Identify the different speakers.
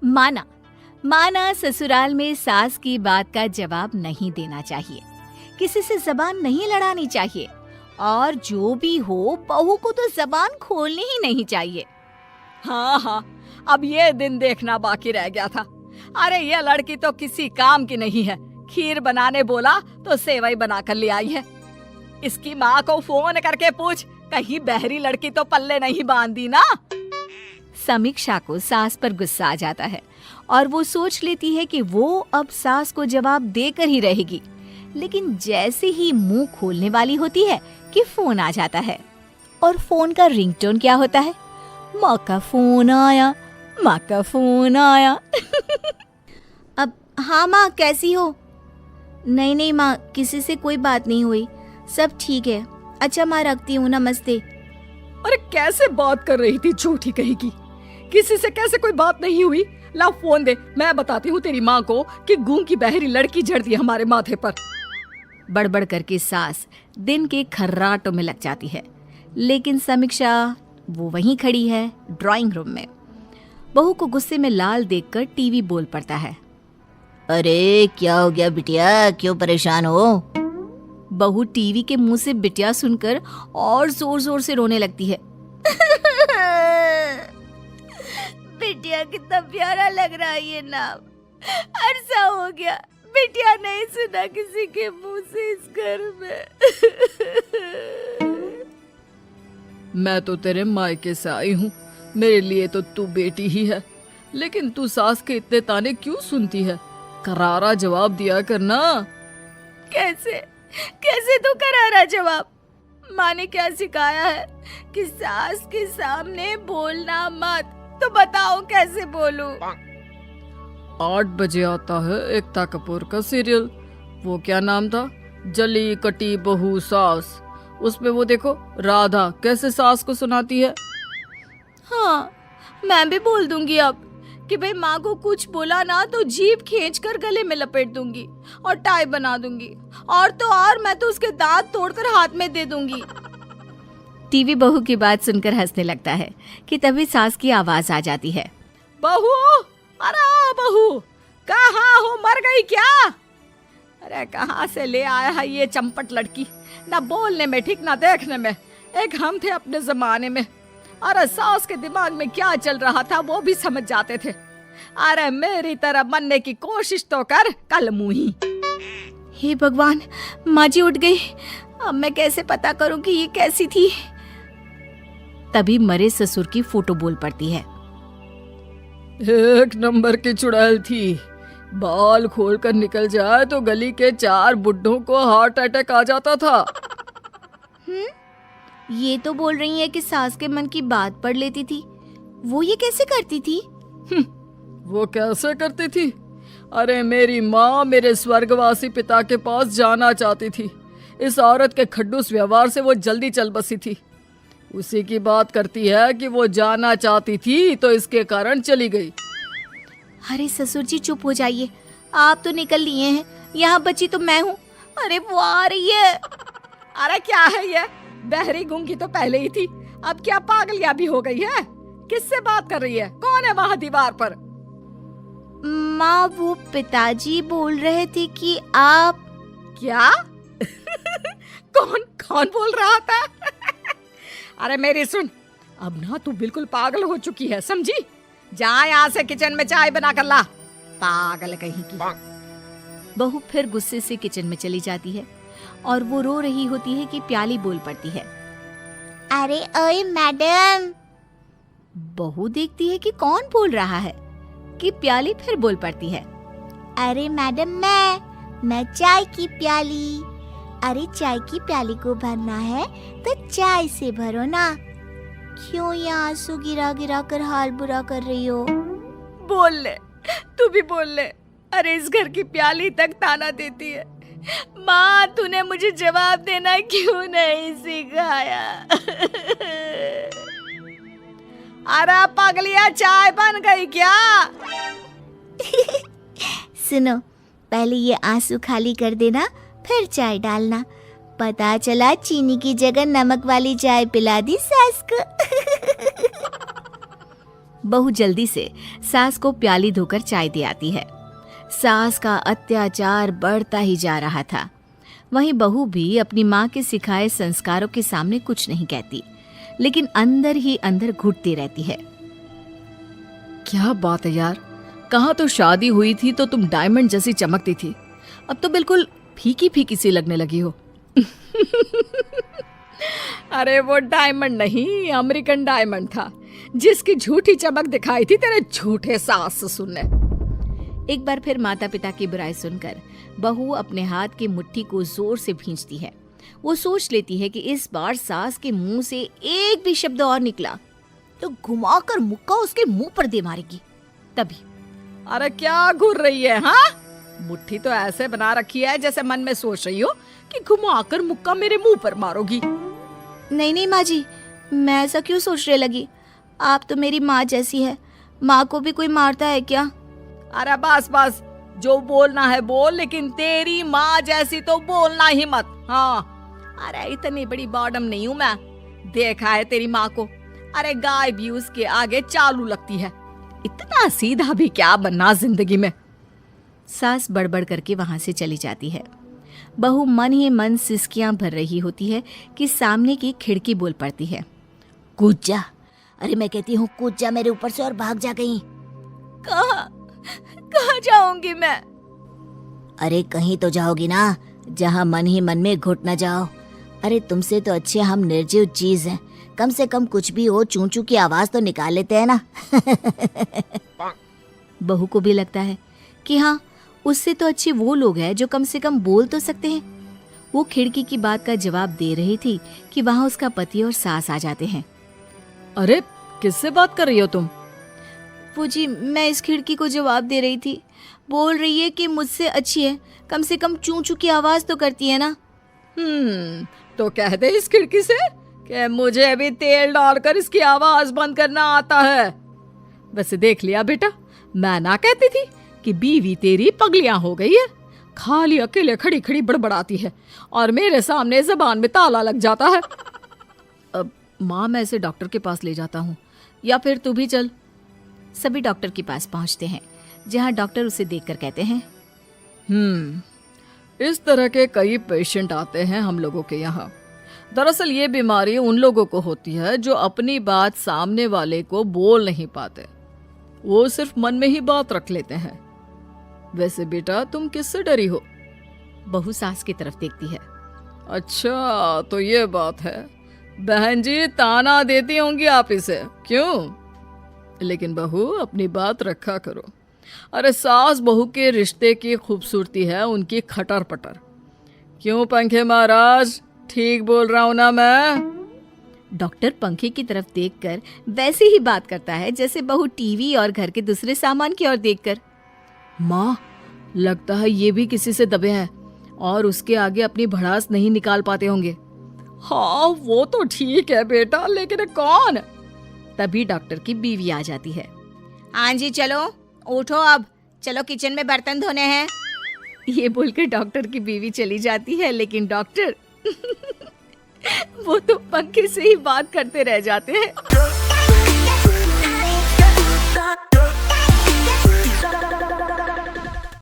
Speaker 1: माना माना ससुराल में सास की बात का जवाब नहीं देना चाहिए, किसी से जबान नहीं लड़ानी चाहिए, और जो भी हो बहू को तो जबान खोलनी ही नहीं चाहिए।
Speaker 2: हाँ, अब ये दिन देखना बाकी रह गया था। अरे ये लड़की तो किसी काम की नहीं है, खीर बनाने बोला तो सेवई बनाकर ले आई है। इसकी माँ को फोन करके पूछ, कहीं बहरी लड़की तो पल्ले नहीं बांधी ना।
Speaker 1: समीक्षा को सास पर गुस्सा आ जाता है और वो सोच लेती है कि वो अब सास को जवाब देकर ही रहेगी, लेकिन जैसे ही मुंह खोलने वाली होती है कि फोन आ जाता है। और फोन का रिंगटोन क्या होता है? माँ का फोन आया, माँ का फोन आया। अब हाँ माँ, कैसी हो? नहीं माँ, किसी से कोई बात नहीं हुई, सब ठीक है। अच्छा माँ, रखती हूँ, नमस्ते।
Speaker 2: अरे कैसे बात कर रही थी झूठी कहेगी, किसी से कैसे कोई बात नहीं हुई? ला फोन दे, मैं बताती हूँ तेरी माँ को कि गूंगी की बहरी लड़की झड़ दी हमारे माथे पर।
Speaker 1: बड़बड़ करके सास दिन के खर्राटों में लग जाती है, लेकिन समीक्षा वो वहीं खड़ी है ड्राइंग रूम में। बहू को गुस्से में लाल देखकर टीवी बोल पड़ता है।
Speaker 3: अरे क्या हो गया बिटिया, क्यों परेशान हो?
Speaker 1: बहू टीवी के मुंह से बिटिया सुनकर और जोर जोर से रोने लगती है। बिटिया कितना प्यारा लग रहा है ये नाम, अरसा हो गया बिटिया नहीं सुना किसी के मुंह से इस घर में।
Speaker 2: मैं तो तेरे मायके से आई हूँ, मेरे लिए तो तू बेटी ही है, लेकिन तू सास के इतने ताने क्यों सुनती है? करारा जवाब दिया करना।
Speaker 1: कैसे तो करारा जवाब? माँ ने क्या सिखाया है कि सास के सामने बोलना मत, तो बताओ कैसे बोलूं?
Speaker 2: 8 बजे आता है एकता कपूर का सीरियल, वो क्या नाम था, जली कटी बहू सास। उसमें वो देखो राधा कैसे सास को सुनाती है।
Speaker 1: हाँ, मैं भी बोल दूंगी अब कि भाई माँ को कुछ बोला ना तो जीभ खींचकर गले में लपेट दूंगी और टाई बना दूंगी, और तो और मैं तो उसके दांत तोड़कर हाथ में दे दूंगी। टीवी बहू की बात सुनकर हंसने लगता है कि तभी सास की आवाज आ जाती है।
Speaker 2: बहू, अरे बहू, कहाँ हो, मर गई क्या? अरे कहाँ से ले आया है ये चंपट लड़की, ना बोलने में ठीक ना देखने में। एक हम थे अपने जमाने में, अरे सास के दिमाग में क्या चल रहा था वो भी समझ जाते थे। अरे मेरी तरह बनने की कोशिश तो कर, कल मुही।
Speaker 1: हे भगवान, माँ जी उठ गई, अब मैं कैसे पता करूं कि ये कैसी थी? तभी मरे ससुर की फोटो बोल पड़ती है।
Speaker 2: एक नंबर की चुड़ैल थी, बाल खोल कर निकल जाए तो गली के 4 बुड्ढों को हार्ट अटैक आ जाता था।
Speaker 1: ये तो बोल रही है कि सास के मन की बात पढ़ लेती थी, वो ये कैसे करती थी?
Speaker 2: वो कैसे करती थी? अरे मेरी माँ मेरे स्वर्गवासी पिता के पास जाना चाहती थी, इस औरत के खड्डूस व्यवहार से वो जल्दी चल बसी थी। उसी की बात करती है कि वो जाना चाहती थी तो इसके कारण चली गई।
Speaker 1: अरे ससुर जी चुप हो जाइए, आप तो निकल लिए हैं, यहाँ बची तो मैं हूँ। अरे वो आ रही है।
Speaker 2: अरे क्या है ये, बहरी गूंगी तो पहले ही थी, अब क्या पागलिया भी हो गई है? किससे बात कर रही है? कौन है वहाँ दीवार पर?
Speaker 1: माँ, वो पिताजी बोल रहे थे कि आप।
Speaker 2: क्या? कौन बोल रहा था? अरे मेरी सुन, अब ना तू बिल्कुल पागल हो चुकी है, समझी? जा यहाँ से किचन में चाय बना कर ला, पागल कहीं की।
Speaker 1: बहू फिर गुस्से से किचन में चली जाती है और वो रो रही होती है कि प्याली बोल पड़ती है।
Speaker 3: अरे ओए मैडम।
Speaker 1: बहू देखती है कि कौन बोल रहा है कि प्याली फिर बोल पड़ती है।
Speaker 3: अरे मैडम, मैं चाय की प्याली। अरे चाय की प्याली को भरना है तो चाय से भरो ना, क्यों ये आंसू गिरा गिरा कर हाल बुरा कर रही हो?
Speaker 2: बोल ले, तू भी बोल ले। अरे इस घर की प्याली तक ताना देती है। माँ, तूने मुझे जवाब देना क्यों नहीं सिखाया? अरे पगलिया, चाय बन गई क्या?
Speaker 3: सुनो, पहले ये आंसू खाली कर देना, फिर चाय डालना। पता चला चीनी की जगह नमक वाली चाय पिला दी सास को।
Speaker 1: बहू जल्दी से सास को प्याली धोकर चाय दे आती है। सास का अत्याचार बढ़ता ही जा रहा था। वहीं बहू भी अपनी माँ के सिखाए संस्कारों के सामने कुछ नहीं कहती, लेकिन अंदर ही अंदर घुटती रहती है।
Speaker 2: क्या बात है यार, कहाँ तो शादी हुई थी तो तुम डायमंड जैसी चमकती थी, अब तो बिल्कुल फीकी फीकी सी लगने लगी हो। अरे वो डायमंड नहीं, अमेरिकन डायमंड था, जिसकी झूठी चमक दिखाई थी तेरे झूठे सास ससुर ने।
Speaker 1: एक बार फिर माता पिता की बुराई सुनकर बहू अपने हाथ की मुट्ठी को जोर से भींचती है। वो सोच लेती है कि इस बार सास के मुंह से एक भी शब्द और निकला तो घुमाकर मुक्का उसके मुंह पर दे मारेगी। तभी
Speaker 2: अरे क्या घूर रही है हाँ? मुट्ठी तो ऐसे बना रखी है जैसे मन में सोच रही हो कि घुमाकर मुक्का मेरे मुंह पर मारोगी।
Speaker 1: नहीं माँ जी, मैं ऐसा क्यों सोचने लगी? आप तो मेरी माँ जैसी है, माँ को भी कोई मारता है क्या?
Speaker 2: अरे बस बस, जो बोलना है बोल, लेकिन तेरी माँ जैसी तो बोलना ही मत। हाँ, अरे इतनी बड़ी बॉडम नहीं हूँ मैं, देखा है तेरी माँ को। अरे गाय भी उसके आगे चालू लगती है, इतना सीधा भी क्या बनना जिंदगी में।
Speaker 1: सास बड़बड़ करके वहां से चली जाती है। बहू मन ही मन सिसकियां भर रही होती है कि सामने की खिड़की बोल पड़ती है,
Speaker 3: कूद जा। अरे मैं कहती हूँ कूद जा मेरे ऊपर से और भाग जा कहीं।
Speaker 1: कहाँ जाऊंगी मैं?
Speaker 3: अरे कहीं तो जाओगी ना, जहाँ मन ही मन में घुट न जाओ। अरे तुमसे तो अच्छे हम निर्जीव चीज हैं, कम से कम कुछ भी हो चूं चूं की आवाज तो निकाल लेते हैं ना।
Speaker 1: बहू को भी लगता है कि हाँ, उससे तो अच्छे वो लोग हैं जो कम से कम बोल तो सकते हैं। वो खिड़की की बात का जवाब दे रही थी कि वहाँ उसका पति और सास आ जाते हैं।
Speaker 2: अरे किससे बात कर रही हो तुम?
Speaker 1: वो जी, मैं इस खिड़की को जवाब दे रही थी, बोल रही है कि मुझसे अच्छी है, कम से कम चूं चूं की आवाज तो करती है ना।
Speaker 2: तो कह दे इस खिड़की से कि मुझे अभी तेल डालकर इसकी आवाज बंद करना आता है। वैसे देख लिया बेटा, मैं ना कहती थी कि बीवी तेरी पगलियां हो गई है, खाली अकेले खड़ी खड़ी बड़बड़ाती है और मेरे सामने जबान में ताला लग जाता है। अब माँ, मैं इसे डॉक्टर के पास ले जाता हूँ, या फिर तू भी चल।
Speaker 1: सभी डॉक्टर के पास पहुंचते हैं, जहां डॉक्टर उसे देखकर कहते हैं,
Speaker 2: इस तरह के कई पेशेंट आते हैं हम लोगों के यहाँ। दरअसल ये बीमारी उन लोगों को होती है जो अपनी बात सामने वाले को बोल नहीं पाते, वो सिर्फ मन में ही बात रख लेते हैं। वैसे बेटा, तुम किससे डरी हो?
Speaker 1: बहू सास की तरफ देखती है।
Speaker 2: अच्छा, तो ये बात है। बहन जी ताना देती होंगी आप इसे, क्यों? लेकिन बहू, अपनी बात रखा करो। अरे सास बहू के रिश्ते की खूबसूरती है उनकी खटर पटर। क्यों पंखे महाराज, ठीक बोल रहा हूं ना मैं?
Speaker 1: डॉक्टर पंखे की तरफ देखकर वैसे ही बात करता है जैसे बहू टीवी और घर के दूसरे सामान की ओर देखकर।
Speaker 2: माँ, लगता है ये भी किसी से दबे हैं और उसके आगे अपनी भड़ास नहीं निकाल पाते होंगे। हाँ वो तो ठीक है बेटा, लेकिन कौन?
Speaker 1: तभी डॉक्टर की बीवी आ जाती है।
Speaker 3: हाँ जी, चलो उठो, अब चलो किचन में बर्तन धोने हैं।
Speaker 1: ये बोलकर डॉक्टर की बीवी चली जाती है, लेकिन डॉक्टर वो तो पंखे से ही बात करते रह जाते हैं।